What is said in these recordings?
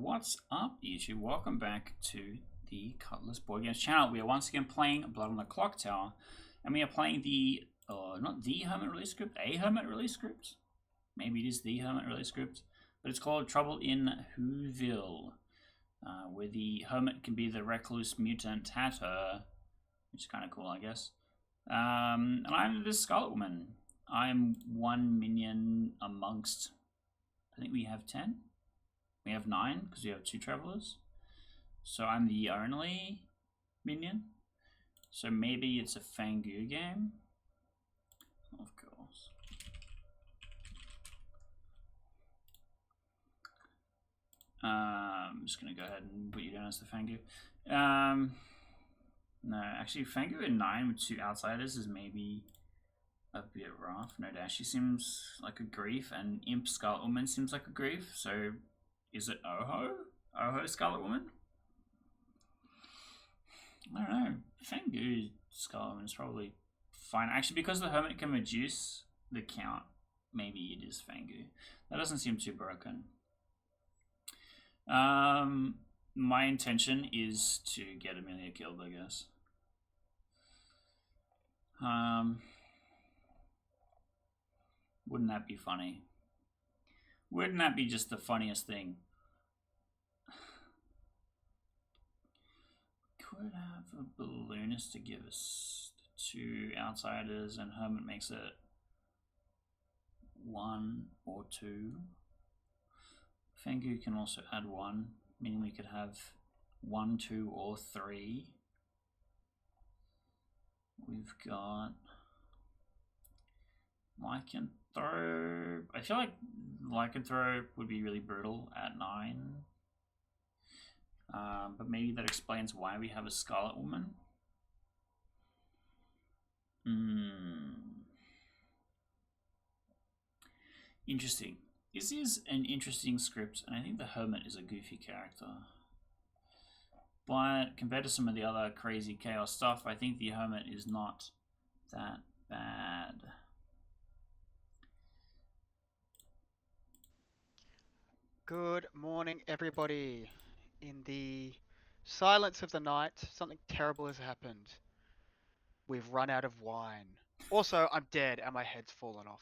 what's up, YouTube? Welcome back to the Cutlass Board Games channel. We are once again playing Blood on the Clocktower, and we are playing the, not the Hermit release script, a Hermit release script? Maybe it is the Hermit release script, but it's called Trouble in Whoville, where the Hermit can be the recluse mutant Hatter, which is kind of cool, I guess. And I'm this Scarlet Woman. I'm one minion amongst, I think we have 10? We have 9 because we have 2 travelers. So I'm the only minion. So maybe it's a Fangu game. Of course. I'm just going to go ahead and put you down as the Fangu. No, actually Fangu in 9 with 2 outsiders is maybe a bit rough. No Dash, she seems like a grief, and Imp Scarlet Woman seems like a grief, so is it Oho? Oho Scarlet Woman? I don't know. Fangu Scarlet Woman is probably fine. Actually, because the Hermit can reduce the count, maybe it is Fangu. That doesn't seem too broken. My intention is to get Amelia killed, I guess. Wouldn't that be funny? Wouldn't that be just the funniest thing? Could have a balloonist to give us 2 outsiders, and Hermit makes it 1 or 2. Fangu can also add 1, meaning we could have 1, 2, or 3. We've got Lycanthrope. I feel like Lycanthrope would be really brutal at 9. But maybe that explains why we have a Scarlet Woman. Interesting. This is an interesting script, and I think the Hermit is a goofy character. But compared to some of the other crazy chaos stuff, I think the Hermit is not that bad. Good morning, everybody. In the silence of the night, something terrible has happened. We've run out of wine. Also, I'm dead and my head's fallen off.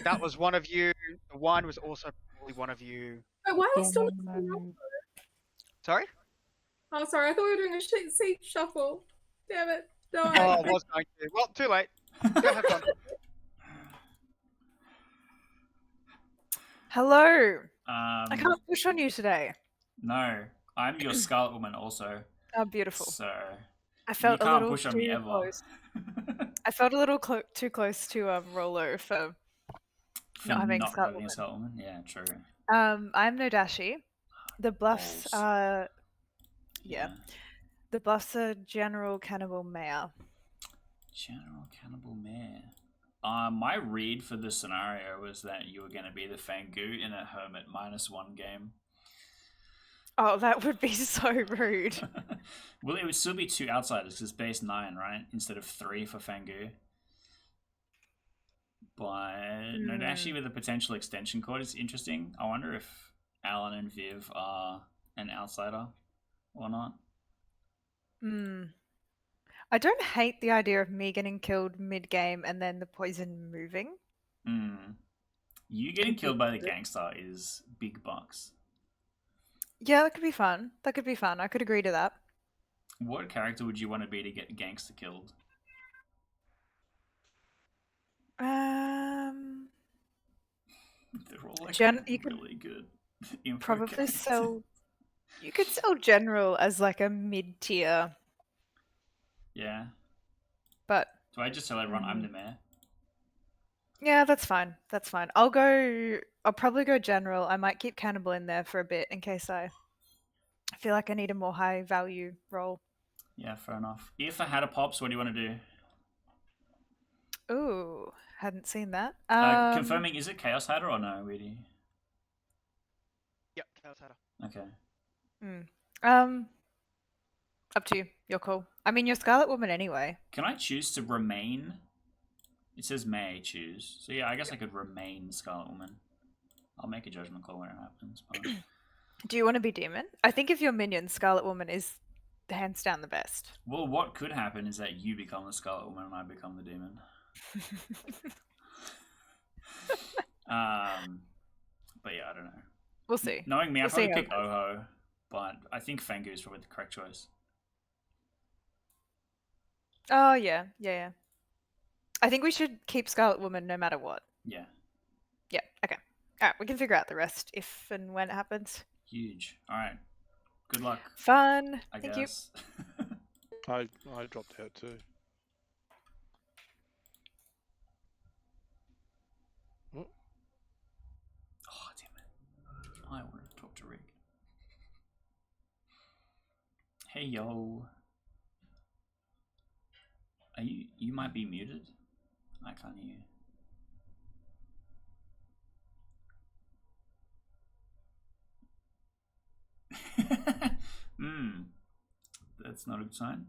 That was one of you. The wine was also probably one of you. Wait, why are we still Sorry? Oh, sorry, I thought we were doing a seat shuffle. Damn it. No, Oh, I was going to. Well, too late. Go have fun. Hello. I can't push on you today. No, I'm your Scarlet Woman also. Oh, beautiful. So I felt you a can't little push on me too ever. close. I felt a little too close to Rolo for not having Scarlet Woman. Yeah, true. I'm Nodashi. The bluffs Balls. are the bluffs are General Cannibal Mayor. General Cannibal Mayor. My read for the scenario was that you were going to be the Fangu in a Hermit -1 game. Oh, that would be so rude. Well, it would still be 2 outsiders because it's base 9, right? Instead of 3 for Fangu. But Nodashi with a potential extension cord is interesting. I wonder if Alan and Viv are an outsider or not. I don't hate the idea of me getting killed mid-game and then the poison moving. You getting killed by the gangster is big bucks. Yeah, that could be fun. That could be fun. I could agree to that. What character would you want to be to get gangster killed? They're all like really good. Probably sell. You could sell General as like a mid-tier. Yeah. But do I just tell everyone I'm the mayor? Yeah, that's fine. That's fine. I'll probably go General. I might keep Cannibal in there for a bit in case I feel like I need a more high value role. Yeah, fair enough. If I had a pops, what do you want to do? Ooh, hadn't seen that. Confirming, is it Chaos Hatter or no, really? Yep, Chaos Hatter. Okay. Up to you. You're cool. I mean, you're Scarlet Woman anyway. Can I choose to remain? It says may choose. So yeah, I guess I could remain Scarlet Woman. I'll make a judgment call when it happens. But... Do you want to be demon? I think if you're minion, Scarlet Woman is hands down the best. Well, what could happen is that you become the Scarlet Woman and I become the demon. But yeah, I don't know. We'll see. Knowing me, I'd We'll see probably how pick it Oho, but I think Fengu is probably the correct choice. Oh, yeah. I think we should keep Scarlet Woman no matter what. Yeah. Yeah, okay. Alright, we can figure out the rest if and when it happens. Huge. Alright. Good luck, Fun. I Thank you. guess. I dropped out too. Oh, damn it. I wanted to talk to Rick. Hey, yo. Are you might be muted? I can't hear you. That's not a good sign.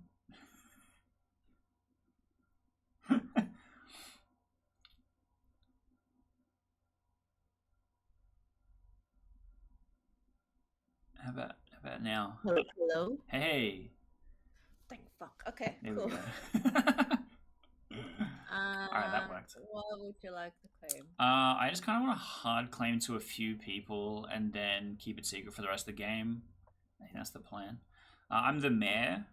How about now? Hello. Hey. Thank fuck. Okay, There cool. we go. Alright, that worked. What would you like to claim? I just kind of want to hard claim to a few people and then keep it secret for the rest of the game. I think that's the plan. I'm the mayor,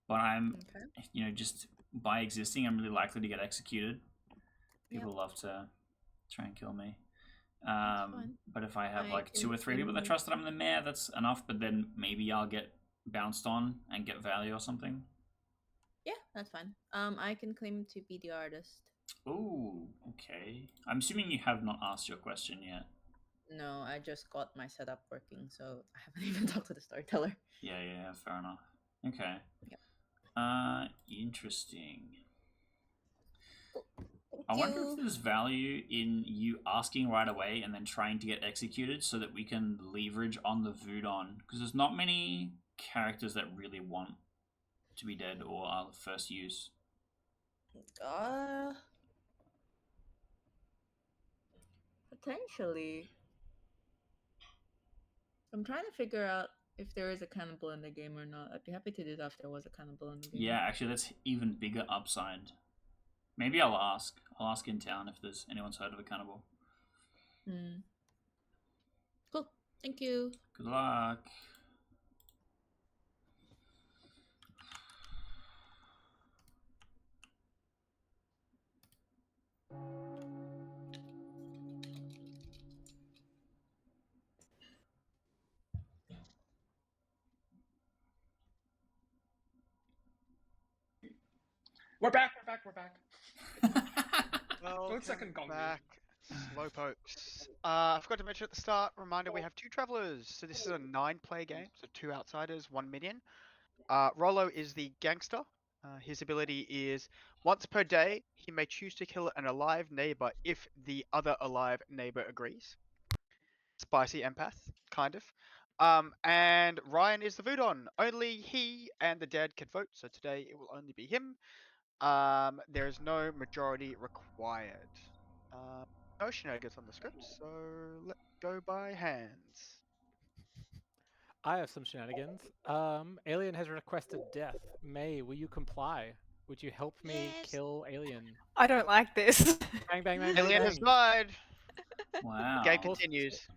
but I'm, Okay. just by existing, I'm really likely to get executed. People Yep. love to try and kill me. fine. But if I have I like 2 or 3 can people that claim- trust that I'm the mayor, that's enough. But then maybe I'll get bounced on and get value or something. Yeah, that's fine. I can claim to be the artist. Oh, okay. I'm assuming you have not asked your question yet. No, I just got my setup working, so I haven't even talked to the storyteller. Yeah, fair enough. Okay. Yep. Interesting. Thank I wonder you. if there's value in you asking right away and then trying to get executed so that we can leverage on the Voodon. Because there's not many characters that really want to be dead or are first use. Potentially. I'm trying to figure out if there is a cannibal in the game or not. I'd be happy to do that if there was a cannibal in the game. Yeah, actually, that's even bigger upside. Maybe I'll ask. I'll ask in town if there's anyone's heard of a cannibal. Cool. Thank you. Good luck. We're back. Welcome second gong back, slowpokes. I forgot to mention at the start, reminder, we have 2 travelers. So this is a 9-player game, so 2 outsiders, 1 minion. Rollo is the gangster. His ability is once per day, he may choose to kill an alive neighbor if the other alive neighbor agrees. Spicy empath, kind of. And Ryan is the Voodon. Only he and the dead can vote, so today it will only be him. There is no majority required. No shenanigans on the script, so let's go by hands. I have some shenanigans. Alien has requested death. May, will you comply? Would you help me Yes. kill Alien? I don't like this. Bang, bang, bang, Alien bang, has bang. died. Wow. Game continues.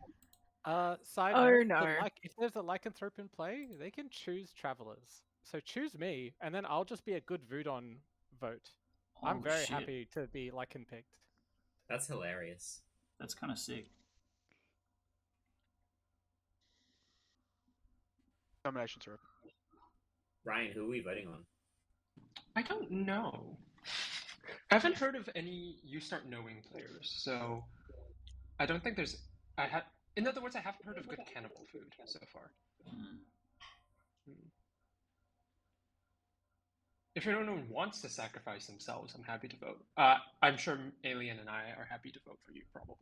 Side Oh, note, no. if there's a lycanthrope in play, they can choose travelers. So choose me, and then I'll just be a good Voodon vote. I'm Oh, very shit. happy to be lycan picked. That's hilarious. That's kind of sick. Nominations are open. Ryan, who are we voting on? I don't know. I haven't heard of any You Start Knowing players, so I don't think there's. In other words, I haven't heard of good cannibal food so far. If anyone wants to sacrifice themselves, I'm happy to vote. I'm sure Alien and I are happy to vote for you, probably.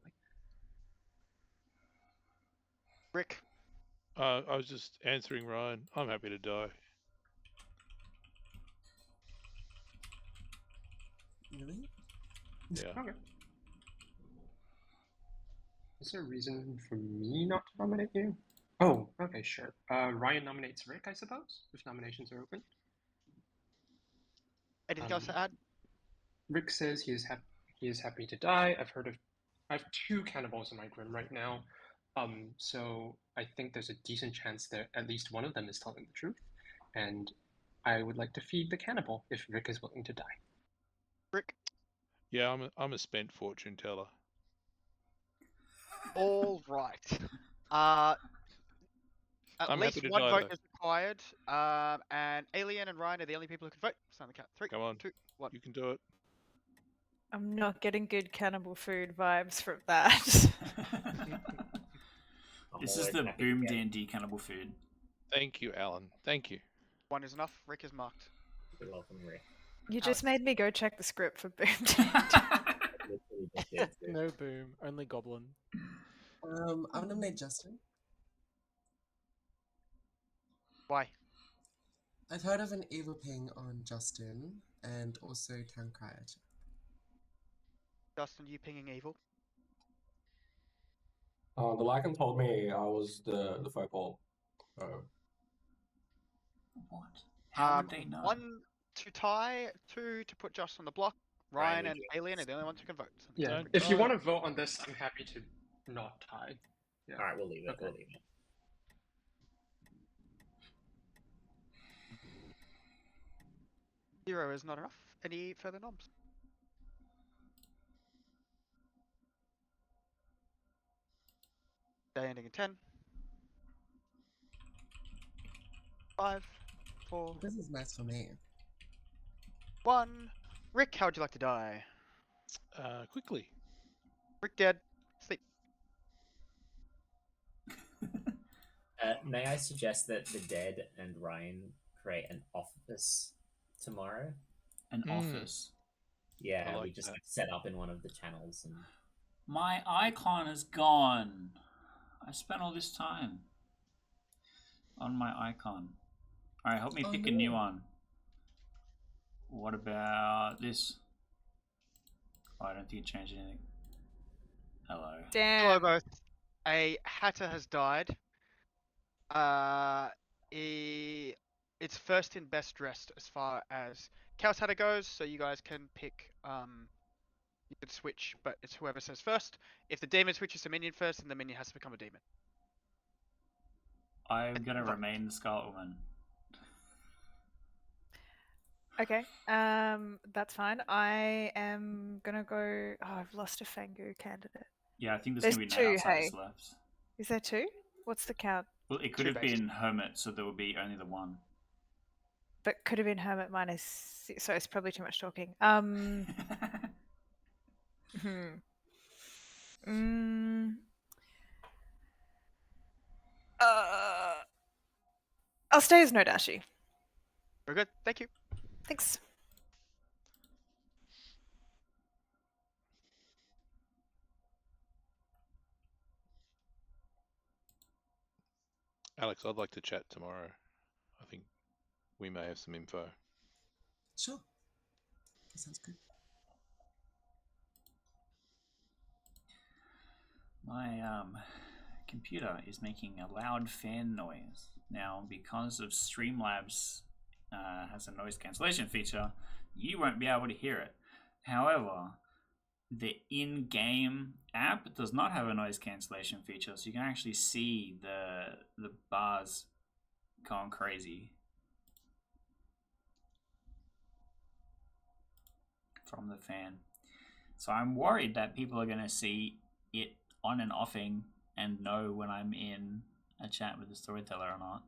Rick. I was just answering Ryan. I'm happy to die. Really? Yeah. Okay. Is there a reason for me not to nominate you? Oh, okay, sure. Ryan nominates Rick, I suppose, if nominations are open. Anything else to add? Rick says he is happy to die. I have 2 cannibals in my grim right now. So I think there's a decent chance that at least one of them is telling the truth. And I would like to feed the cannibal if Rick is willing to die. Rick? Yeah, I'm a spent fortune teller. All right. At I'm least happy to one die, vote though. is required. And Alien and Ryan are the only people who can vote. So on the count. 3, Come on. 2, 1. You can do it. I'm not getting good cannibal food vibes from that. I'm This is always the happy to Boom get D&D cannibal food. Thank you, Alan. Thank you. 1 is enough. Rick is marked. You're welcome, Rick. You just Alex. made me go check the script for Boom. Literally just did too. No boom, only goblin. I'll nominate Justin. Why? I've heard of an evil ping on Justin and also Tankriot. Justin, you pinging evil? The Lycan told me I was the focal. What? How would they know? 1 to tie, 2 to put Justin on the block. Ryan and Alien are the only ones who can vote. Yeah, Don't if you die. want to vote on this, I'm happy to not tie. Yeah. All right, we'll leave it. Okay. We'll leave it. Zero is not enough. Any further noms? Day ending in 10. 5, 4, This is nice for me. 1. Rick, how would you like to die? Quickly. Rick dead. Sleep. May I suggest that the dead and Ryan create an office tomorrow? An office. Yeah, I like we just that. set up in one of the channels and My icon is gone. I spent all this time on my icon. Alright, help me Oh, pick a new no. one. What about this? Oh, I don't think it changed anything. Hello. Hello Damn. both. A hatter has died. It's first in best dressed as far as Chaos Hatter goes, so you guys can pick. You could switch, but it's whoever says first. If the demon switches to minion first, then the minion has to become a demon. I'm gonna Vote. remain the Scarlet Woman. Okay, that's fine. I am gonna go. Oh, I've lost a Fangu candidate. Yeah, I think there's There's gonna be two, no outsiders hey? left. Is there 2? What's the count? Well, it could Two have based. been Hermit, so there would be only the one. But could have been Hermit minus. So it's probably too much talking. I'll stay as Nodashi. We're good. Thank you. Thanks. Alex, I'd like to chat tomorrow. I think we may have some info. Sure. That sounds good. My computer is making a loud fan noise. Now, because of Streamlabs has a noise cancellation feature, you won't be able to hear it. However, the in-game app does not have a noise cancellation feature, so you can actually see the bars going crazy from the fan. So I'm worried that people are going to see it on and offing and know when I'm in a chat with the storyteller or not.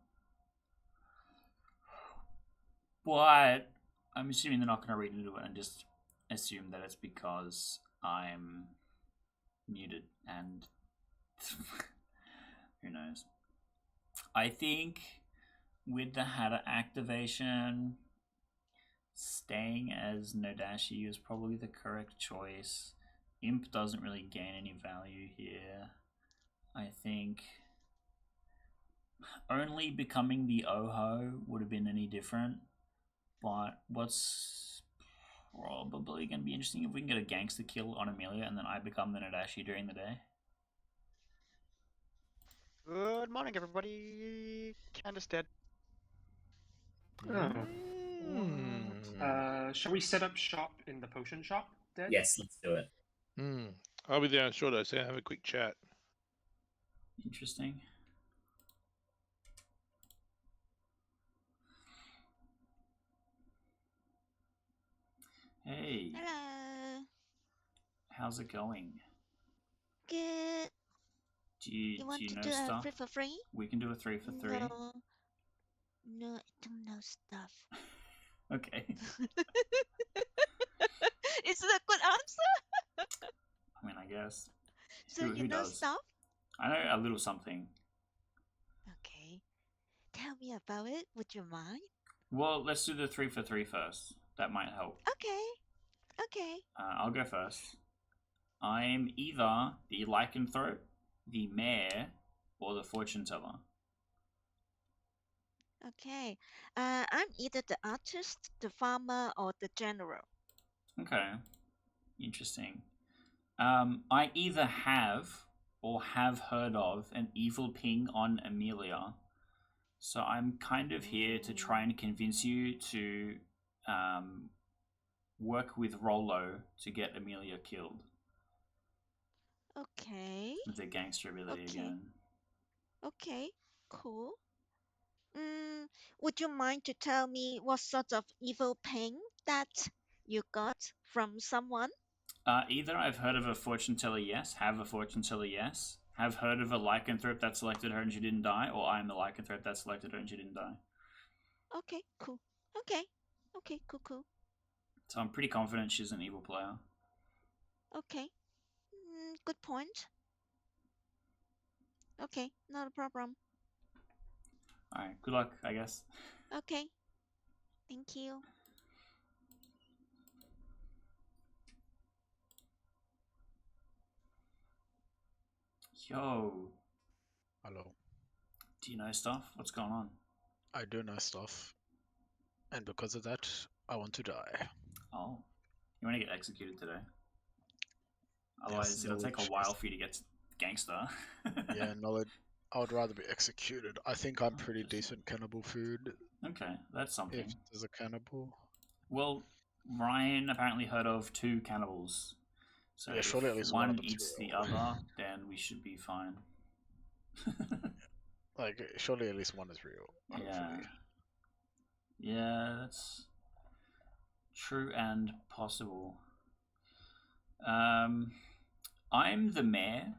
But I'm assuming they're not going to read into it and just assume that it's because I'm muted and who knows. I think with the Hatter activation, staying as Nodashi is probably the correct choice. Imp doesn't really gain any value here. I think only becoming the Oho would have been any different. But what's probably going to be interesting if we can get a gangster kill on Amelia and then I become the Nodashi during the day. Good morning, everybody. Candace dead. Oh. Mm. Shall we set up shop in the potion shop, Dead? Yes, let's do it. I'll be there shortly, so have a quick chat. Interesting. Hey, Hello. how's it going? Good. Do you You want to know do a stuff? 3 for 3? We can do a 3 for 3. No. No, I don't know stuff. Okay. Is it a good answer? I mean, I guess. So Who you know does? stuff? I know a little something. Okay. Tell me about it. Would you mind? Well, let's do the 3 for 3 first. That might help. Okay. Okay. I'll go first. I'm either the lycanthrope, the mayor, or the fortune teller. Okay. I'm either the artist, the farmer, or the general. Okay. Interesting. I either have or have heard of an evil ping on Amelia. So I'm kind of here to try and convince you to work with Rollo to get Amelia killed. Okay. With the gangster ability again. Okay. Cool. Would you mind to tell me what sort of evil ping that you got from someone? Either I've heard of a fortune teller, yes. Have a fortune teller, yes. Have heard of a lycanthrope that selected her and she didn't die, or I'm the lycanthrope that selected her and she didn't die. Okay, cool. Okay. Okay, cool. So I'm pretty confident she's an evil player. Okay. Good point. Okay, not a problem. Alright, good luck, I guess. Okay. Thank you. Yo. Hello. Do you know stuff? What's going on? I do know stuff. And because of that, I want to die. Oh. You want to get executed today? Otherwise, Yes, it'll take a knowledge while is- for you to get to gangster. Yeah, knowledge. I would rather be executed. I think I'm pretty decent cannibal food. Okay, that's something. If there's a cannibal. Well, Ryan apparently heard of 2 cannibals. So Yeah, if surely at least one one of them's eats the real. other, then we should be fine. Like, surely at least one is real. Hopefully. Yeah, that's true and possible. I'm the mayor.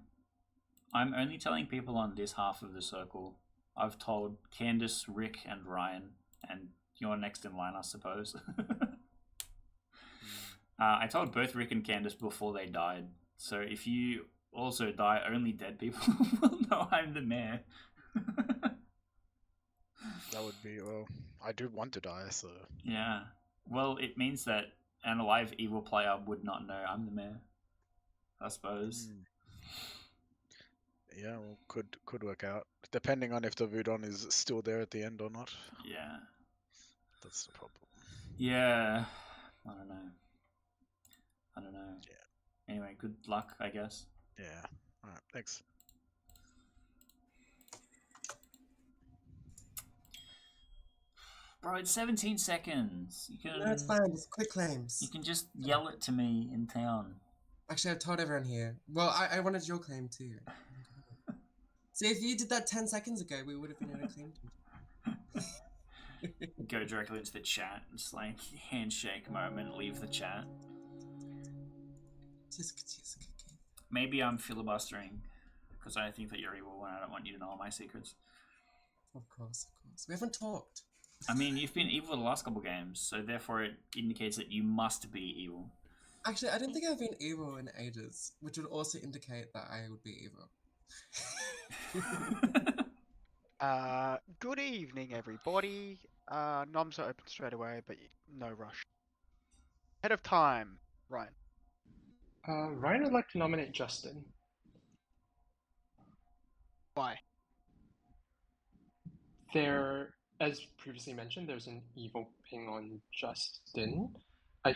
I'm only telling people on this half of the circle. I've told Candace, Rick, and Ryan, and you're next in line, I suppose. I told both Rick and Candace before they died. So if you also die, only dead people will know I'm the mayor. That would be, well, I do want to die, so. Yeah. Well, it means that an alive evil player would not know I'm the mayor, I suppose. Yeah, well, could work out. Depending on if the Vudon is still there at the end or not. Yeah. That's the problem. Yeah. I don't know. Yeah. Anyway, good luck, I guess. Yeah. Alright, thanks. Bro, it's 17 seconds. You can. No, it's fine. It's quick claims. You can just yell it to me in town. Actually, I've told everyone here. Well, I wanted your claim too. See, if you did that 10 seconds ago, we would have been able to claim it. Go directly into the chat. It's like handshake moment. Leave the chat. Maybe I'm filibustering because I think that you're evil and I don't want you to know all my secrets. Of course. We haven't talked. I mean, you've been evil the last couple games, so therefore it indicates that you must be evil. Actually, I don't think I've been evil in ages, which would also indicate that I would be evil. Good evening, everybody. Noms are open straight away, but no rush. Ahead of time, Ryan. Ryan would like to nominate Justin. Why? There, as previously mentioned, there's an evil ping on Justin. I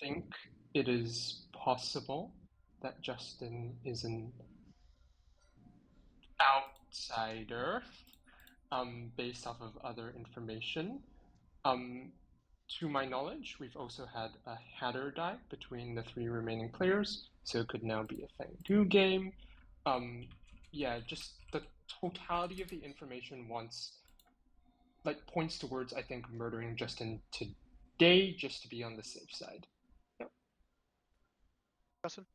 think it is possible that Justin is an outsider, based off of other information. To my knowledge, we've also had a header die between the 3 remaining players, so it could now be a Fang-Du game. Yeah, just the totality of the information points towards, I think, murdering Justin today just to be on the safe side. Yep. Justin?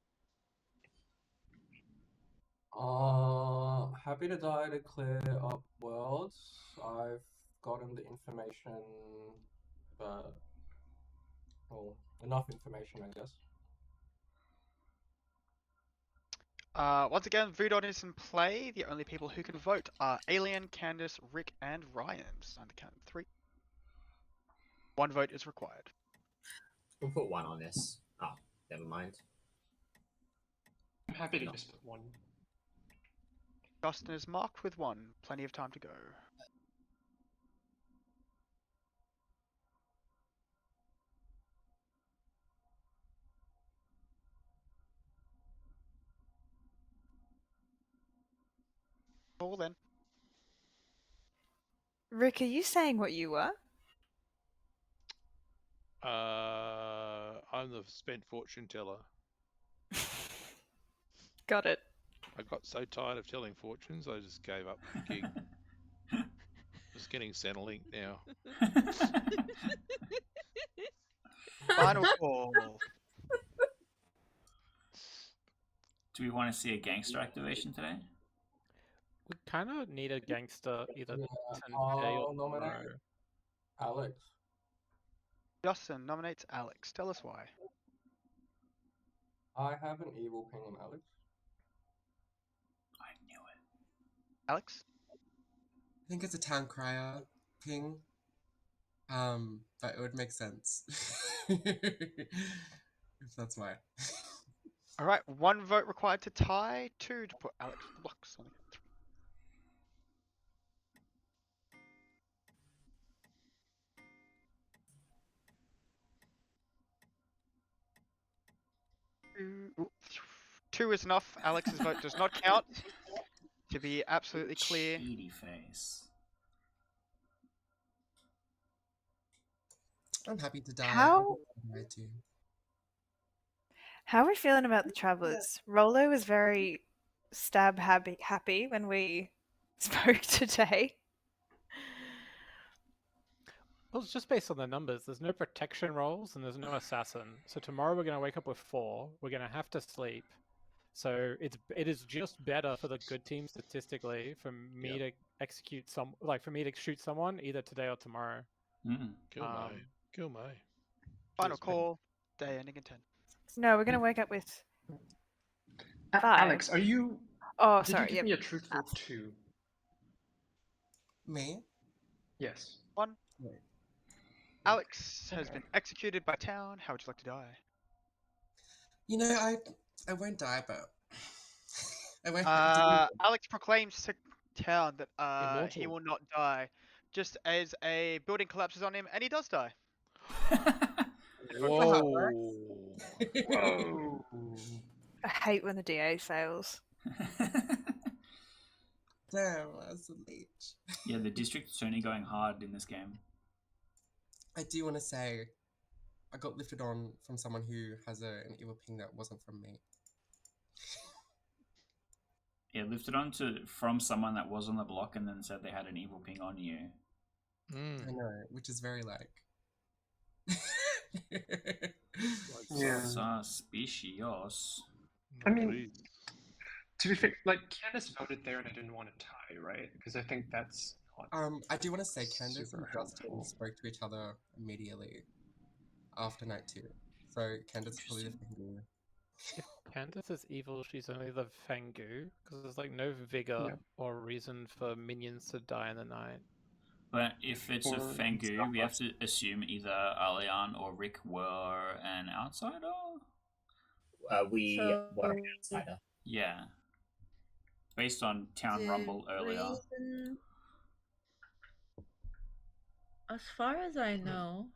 Happy to die to clear up worlds. I've gotten the information, but well, enough information, I guess. Once again, Voodoo is in play. The only people who can vote are Alien, Candace, Rick, and Ryan. On the count of 3. 1 vote is required. We'll put 1 on this. Oh, never mind. I'm happy to just put 1. Justin is marked with 1. Plenty of time to go. Cool then. Rick, are you saying what you were? I'm the spent fortune teller. Got it. I got so tired of telling fortunes, I just gave up the gig. Just getting Centrelink now. Final call. Do we want to see a gangster activation today? We kind of need a gangster either Yeah, today I'll or nominate tomorrow. Alex. Justin nominates Alex. Tell us why. I have an evil ping on Alex. I knew it. Alex? I think it's a town crier ping. But it would make sense. If that's why. Alright, 1 vote required to tie, 2 to put Alex with the blocks on the count of 3. 2 is enough. Alex's vote does not count. To be absolutely clear. Cheaty face. I'm happy to die. How- I do. How are we feeling about the Travellers? Rolo was very stab happy when we spoke today. Well, it's just based on the numbers. There's no protection rolls and there's no assassin. So tomorrow we're going to wake up with 4. We're going to have to sleep. So it is just better for the good team statistically for me to execute for me to shoot someone either today or tomorrow. Kill May. Kill May. Final call. Day ending in 10. No, we're going to wake up with 5. Alex, are you... Oh, Did sorry. you give me a truthful 2? Me? Yes. 1. Wait. Alex has been executed by town. How would you like to die? You know, I won't die, but I won't. Alex proclaims to town that he will not die, just as a building collapses on him, and he does die. Whoa. Whoa. I hate when the DA fails. Damn, I was a leech. Yeah, the district attorney going hard in this game. I do want to say, I got lifted on from someone who has an evil ping that wasn't from me. Yeah, lifted on from someone that was on the block and then said they had an evil ping on you. I know, which is very like. Suspicious. I mean, to be fair, Candace voted there and I didn't want to tie, right? Because I think that's not I do want to say Candace super and Justin helpful. spoke to each other immediately after night 2. So Candace is probably the Fang-Du. If Candace is evil, she's only the Fang-Du, because there's no vigor or reason for minions to die in the night. But if it's a Fang-Du, we have to assume either Alian or Rick were an outsider? We were an outsider. Yeah. Based on Town Rumble earlier. As far as I know,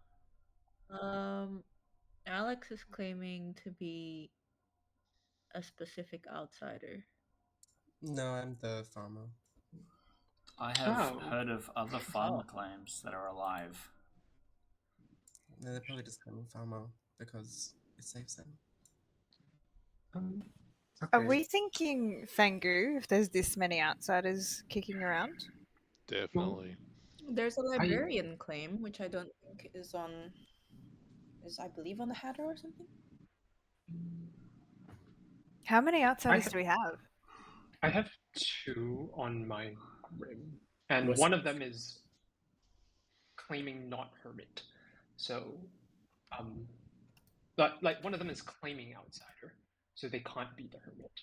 Alex is claiming to be a specific outsider. No, I'm the farmer. I have Oh. heard of other farmer claims that are alive. No, they're probably just claiming farmer because it saves them. Are we thinking Fangu if there's this many outsiders kicking around? Definitely. There's a librarian claim, which I don't think is on. Is I believe on the header or something. How many outsiders do we have? I have 2 on my grim, and Was- one of them is claiming not hermit. So, like one of them is claiming outsider, so they can't be the hermit,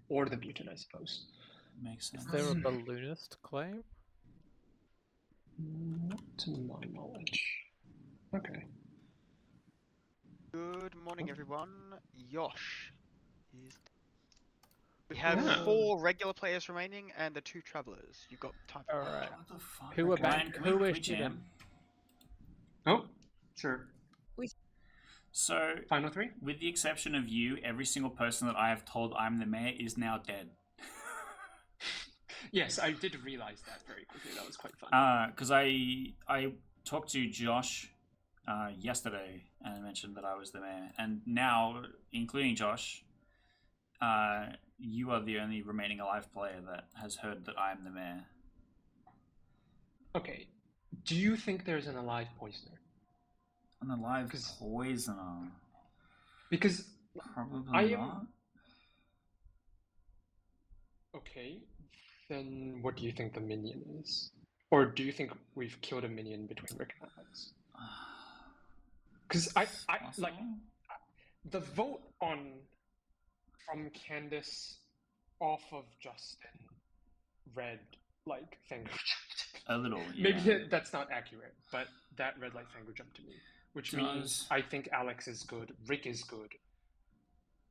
or the mutant, I suppose. Makes sense. Is there a balloonist claim? Not to my knowledge. Okay. Good morning, everyone. Yosh is. We have Yeah. 4 regular players remaining and the 2 travelers. You've got time for Alright. What the fuck? Who are Okay. back? Can Who we is jam? Oh, sure. So, Final 3? with the exception of you, every single person that I have told I'm the mayor is now dead. Yes, I did realize that very quickly. That was quite fun. Because I talked to Josh yesterday and mentioned that I was the mayor, and now, including Josh, you are the only remaining alive player that has heard that I'm the mayor. Okay. Do you think there's an alive poisoner? An alive poisoner? Because probably I am. not. Okay. Then what do you think the minion is? Or do you think we've killed a minion between Rick and Alex? Because I like the vote from Candace off of Justin red like finger jumped. A little, Maybe yeah. that's not accurate, but that red light finger jumped to me, which means I think Alex is good, Rick is good.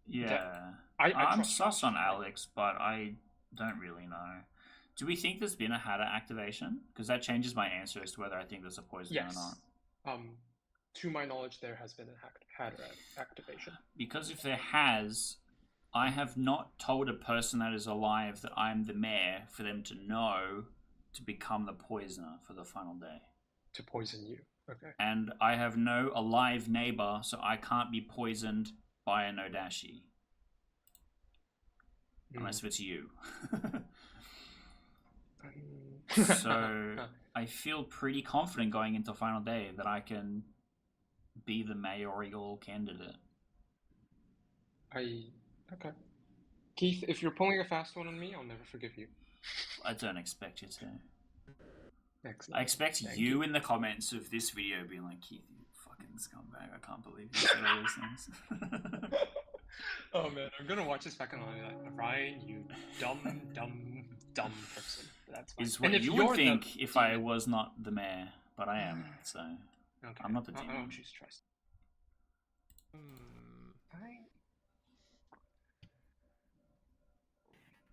Yeah. I I'm trust sus on Alex, but I don't really know. Do we think there's been a Hatter activation? Because that changes my answer as to whether I think there's a poison or not. To my knowledge, there has been a Hatter activation. Because if there has, I have not told a person that is alive that I'm the mayor for them to know to become the poisoner for the final day. To poison you, okay. And I have no alive neighbor, so I can't be poisoned by a Nodashi. Unless it's you. So I feel pretty confident going into final day that I can be the mayoral candidate. Okay. Keith, if you're pulling a fast one on me, I'll never forgive you. I don't expect you to. Excellent. I expect you in the comments of this video being like, Keith, you fucking scumbag, I can't believe you said all these things. Oh man, I'm gonna watch this back and I'll be like, Ryan, you dumb person. That's fine. Is what and you would think if I was not the mayor, but I am, so okay. I'm not the demon. I don't choose trust.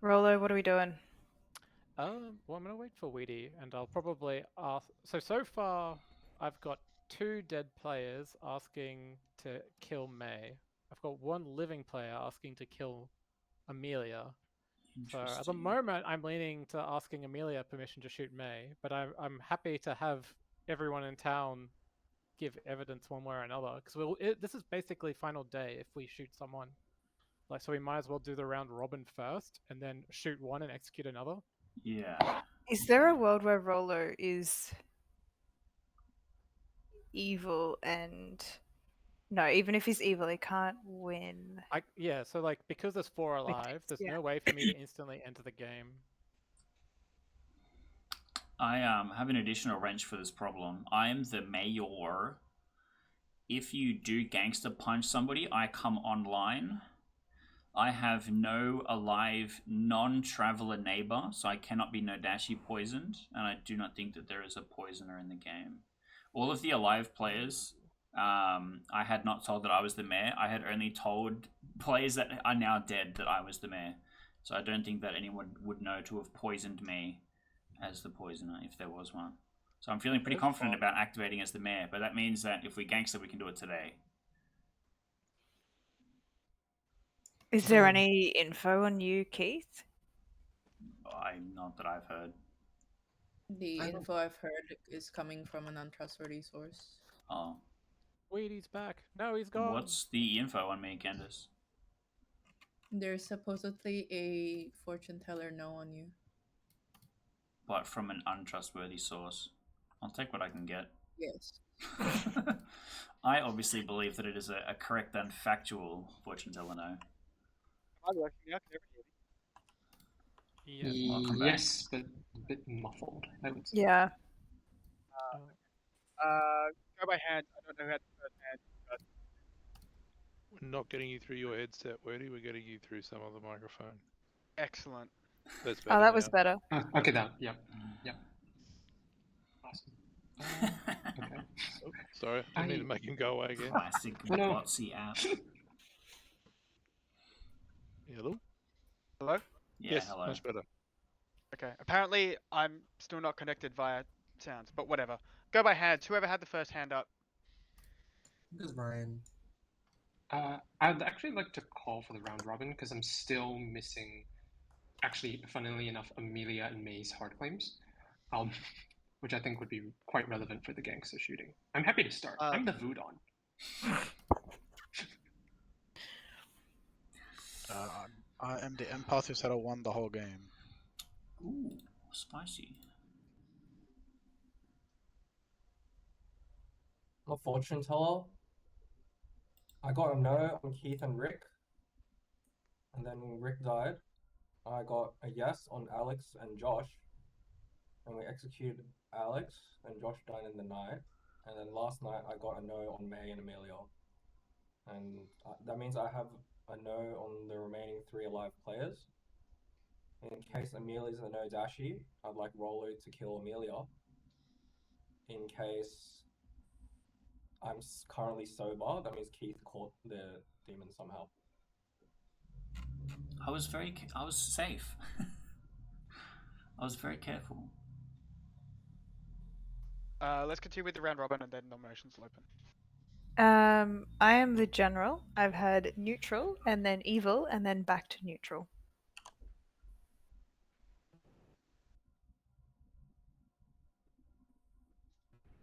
Rolo, what are we doing? Well, I'm gonna wait for Weedy, and I'll probably ask. So far, I've got 2 dead players asking to kill May. I've got 1 living player asking to kill Amelia. So at the moment, I'm leaning to asking Amelia permission to shoot May, but I'm happy to have everyone in town give evidence one way or another, because this is basically final day if we shoot someone. Like, so we might as well do the round robin first, and then shoot one and execute another. Yeah. Is there a world where Rolo is evil and... No, even if he's evil, he can't win. Yeah, so like, because there's 4 alive, there's no way for me to instantly enter the game. I have an additional wrench for this problem. I'm the mayor. If you do gangster punch somebody, I come online. I have no alive non-traveler neighbor, so I cannot be Nodashi poisoned, and I do not think that there is a poisoner in the game. All of the alive players, I had not told that I was the mayor. I had only told players that are now dead that I was the mayor. So I don't think that anyone would know to have poisoned me as the poisoner if there was one. So I'm feeling pretty confident about activating as the mayor, but that means that if we gangster, we can do it today. Is there any info on you, Keith? Not that I've heard. The I don't- info I've heard is coming from an untrustworthy source. Oh, Wheaty's back. No, he's gone. what's the info on me, Candace? There's supposedly a fortune teller no on you. But from an untrustworthy source. I'll take what I can get. Yes. I obviously believe that it is a correct and factual fortune teller no. Am I working out? Can everyone hear me? Yeah. Welcome back. Yes, but a bit muffled, I would say. Yeah. Go by hand. I don't know who had the first hand. But We're not getting you through your headset, Wordy. We're getting you through some other microphone. excellent. That's better. Oh, that now. was better. Okay, that. Yep. Yep. Awesome. Okay. Oh, sorry, I didn't mean to make him go away again. Classic No. botsy app. Hello? Hello? Yeah, Yes, hello. much better. Okay. Apparently, I'm still not connected via sounds, but whatever. Go by hands. Whoever had the first hand up. It was Ryan. I'd actually like to call for the round robin because I'm still missing, actually, funnily enough, Amelia and May's hard claims, which I think would be quite relevant for the gangster shooting. I'm happy to start. I'm the Voodon. I am the empath who said I won the whole game. Ooh, spicy. I'm a fortune teller. I got a no on Keith and Rick. And then Rick died. I got a yes on Alex and Josh. And we executed Alex, and Josh died in the night. And then last night I got a no on May and Amelia. And that means I have a no on the remaining 3 alive players. In case Amelia's a no dashi, I'd like Rolo to kill Amelia. In case I'm currently sober, that means Keith caught the demon somehow. I was safe. I was very careful. Let's continue with the round robin and then nominations will open. I am the general. I've had neutral and then evil and then back to neutral.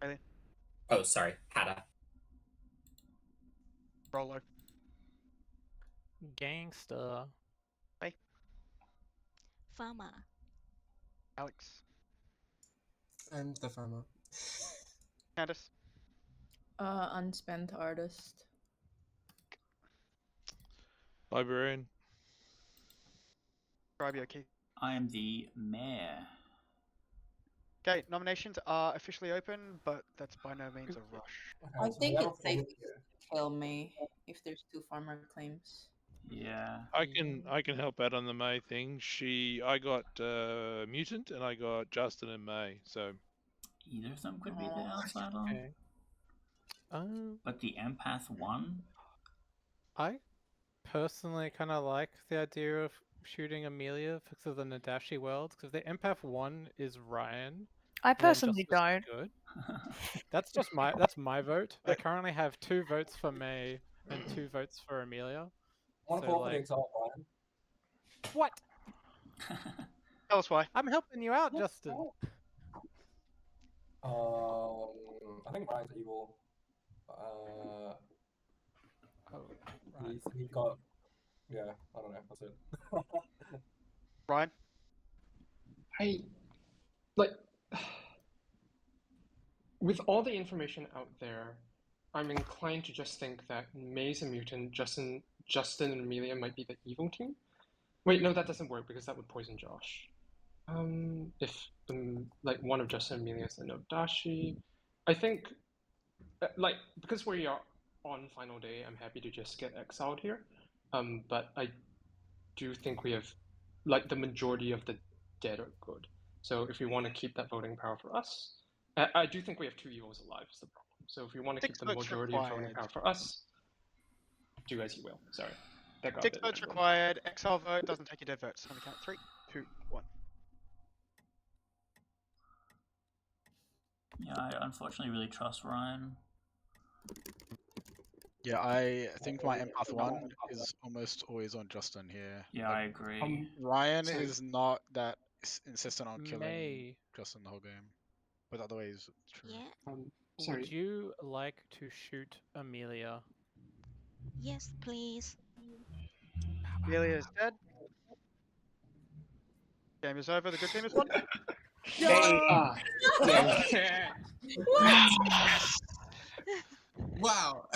Really? Oh, sorry. Hada. Rolo. Gangster. Hey. Farmer. Alex. I'm the farmer. Candace. Unspent artist. Librarian. Bribio Keith. I am the mayor. Okay, nominations are officially open, but that's by no means a rush. I think it's safe to kill May if there's 2 farmer claims. Yeah. I can help out on the May thing. I got Mutant and I got Justin and May. So Either of them could be the outsider. Okay. But the empath won. I personally kind of like the idea of shooting Amelia because of the Nadashi world. Because the empath one is Ryan. I and then personally Justice is don't. Good. That's my vote. I currently have 2 votes for May and 2 votes for Amelia. I want to call for the exile, Brian. What? Tell us why. I'm helping you out, Justin. I think Brian's evil. He got. Yeah, I don't know. That's it. Brian? With all the information out there, I'm inclined to just think that May's a mutant, Justin and Amelia might be the evil team. Wait, no, that doesn't work because that would poison Josh. If like one of Justin and Amelia is a no dashi, I think because we are on final day, I'm happy to just get exiled here. But I do think we have the majority of the dead are good. So if you want to keep that voting power for us, I do think we have 2 evils alive is the problem. So if you want to keep the majority of voting power for us, do as you will. Sorry, that got 6 votes required. Exile vote doesn't take your dead votes. On the count 3, 2, 1. Yeah, I unfortunately really trust Ryan. Yeah, I think my empath one is almost always on Justin here. Yeah, I agree. Ryan is not that insistent on killing May, Justin the whole game. But the other way is true. Yeah. Sorry. would you like to shoot Amelia? Yes, please. Amelia is dead. Game is over. The good team has won. Ah, dang it. Yes. Wow.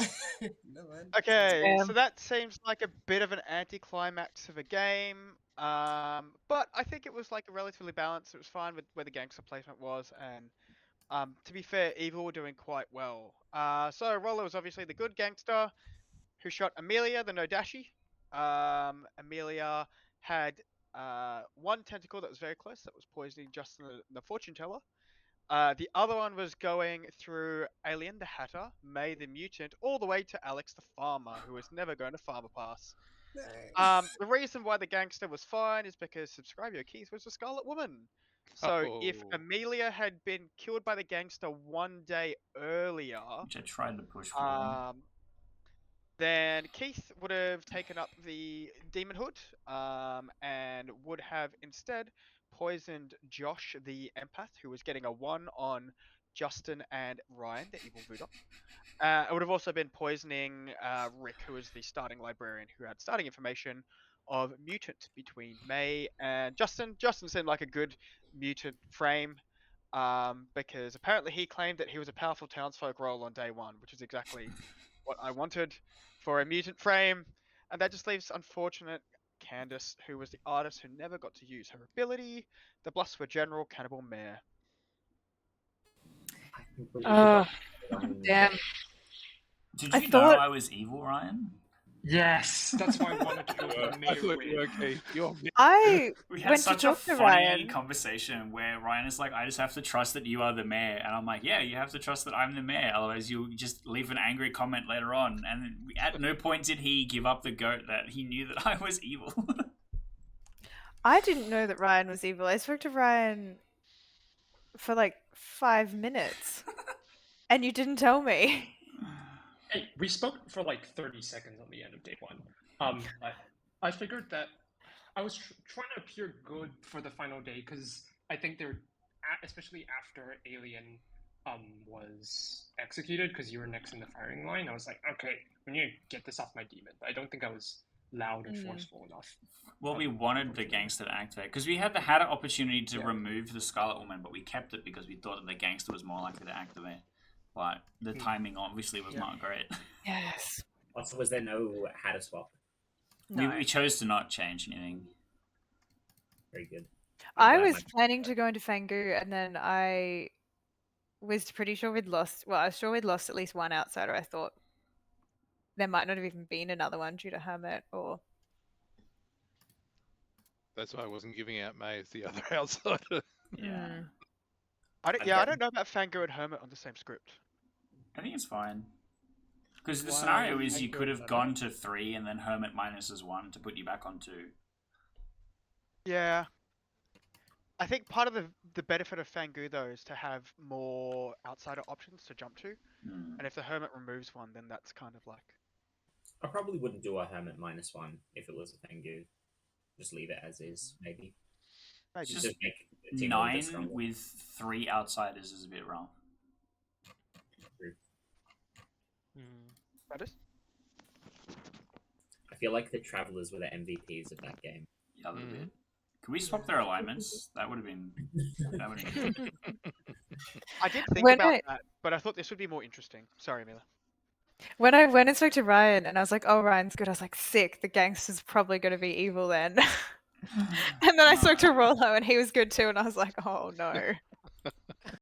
No man. Okay, so Damn. that seems like a bit of an anticlimax of a game. But I think it was like relatively balanced. It was fine with where the gangster placement was, and to be fair, Evil were doing quite well. So Roller was obviously the good gangster who shot Amelia, the Nodashi. Amelia had one tentacle that was very close, that was poisoning Justin the fortune teller. The other one was going through Alien the Hatter, May the Mutant, all the way to Alex the Farmer, who was never going to Farmer Pass. The reason why the gangster was fine is because Subscribe Your Keys was a Scarlet Woman. So if Oh. Amelia had been killed by the gangster one day earlier, Which I tried to push for. then Keith would have taken up the demon hood, and would have instead poisoned Josh, the empath, who was getting a 1 on Justin and Ryan, the evil Voodoo. It would have also been poisoning Rick, who was the starting librarian, who had starting information of mutant between May and Justin. Justin seemed like a good mutant frame, because apparently he claimed that he was a powerful townsfolk role on day 1, which is exactly what I wanted for a mutant frame. And that just leaves unfortunate Candace, who was the artist who never got to use her ability, the Bluffs for General Cannibal Mare. Oh, damn. Did I you know thought- I was evil, Ryan? Yes, that's why I wanted to go for I May thought win. you were okay. You're I We had went to such a talk to funny Ryan. conversation where Ryan is like, I just have to trust that you are the mayor. And I'm like, yeah, you have to trust that I'm the mayor. Otherwise, you'll just leave an angry comment later on. And at no point did he give up the goat that he knew that I was evil. I didn't know that Ryan was evil. I spoke to Ryan for like 5 minutes, and you didn't tell me. Hey, we spoke for like 30 seconds on the end of day 1. I figured that I was trying to appear good for the final day because I think they're, especially after Alien was executed, because you were next in the firing line. I was like, okay, we need to get this off my demon. I don't think I was loud and forceful enough. Well, we wanted the gangster to activate because we had an opportunity to remove the Scarlet Woman, but we kept it because we thought that the gangster was more likely to activate. But the timing obviously was not great. Yes. Also, was there no Hatter swap? No. We chose to not change anything. Very good. I was planning to go into Fangu, and then I was pretty sure we'd lost. Well, I was sure we'd lost at least one outsider. I thought there might not have even been another one due to Hermit or. That's why I wasn't giving out May as the other outsider. Yeah. I don't know about Fango and Hermit on the same script. I think it's fine. Because the Why scenario is you Fango could have and gone to 3 and then Hermit minuses 1 to put you back on 2. Yeah. I think part of the benefit of Fangu, though, is to have more outsider options to jump to. And if the Hermit removes one, then that's kind of like... I probably wouldn't do a Hermit -1 if it was a Tengu. Just leave it as is, maybe. Maybe. Just make the team a little bit 9 stronger. with 3 outsiders is a bit rough. That is? I feel like the Travelers were the MVPs of that game. Yeah, a little bit. Could we swap their alignments? That would have been... I did think When about I- that, but I thought this would be more interesting. Sorry, Mila. When I went and spoke to Ryan, and I was like, "Oh, Ryan's good," I was like, "Sick. The gangster's probably going to be evil then." And then I spoke to Rollo, and he was good too, and I was like, "Oh no."